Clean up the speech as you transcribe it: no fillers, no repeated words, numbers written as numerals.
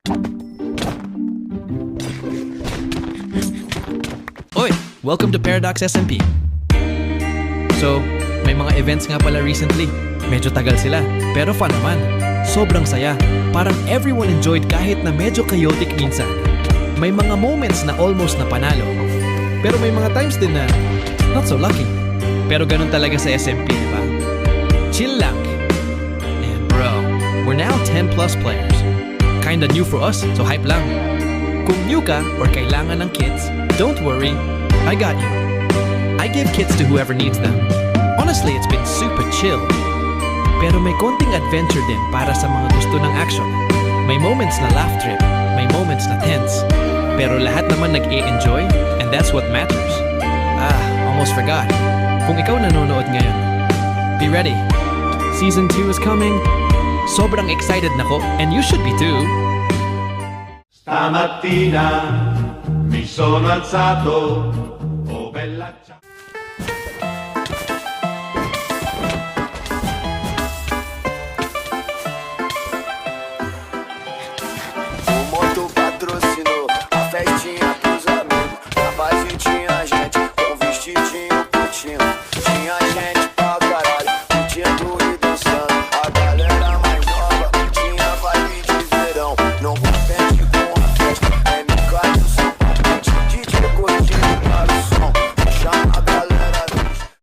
Oy! Welcome to Paradox SMP. So, may mga events nga pala recently. Medyo tagal sila, pero fun naman. Sobrang saya. Parang everyone enjoyed kahit na medyo chaotic minsan. May mga moments na almost na panalo. Pero may mga times din na not so lucky. Pero ganun talaga sa SMP, di ba? Chill lang. And bro, we're now 10 plus players. Kinda new for us, so hype lang. Kung new ka or kailangan ng kits, don't worry, I got you. I give kits to whoever needs them. Honestly, it's been super chill. Pero may konting adventure din para sa mga gusto ng action. May moments na laugh trip, may moments na tense. Pero lahat naman nag-e-enjoy, and that's what matters. Almost forgot. Kung ikaw nanonood ngayon, be ready. Season 2 is coming. Sobrang excited nako, and you should be too. Stamattina mi sono alzato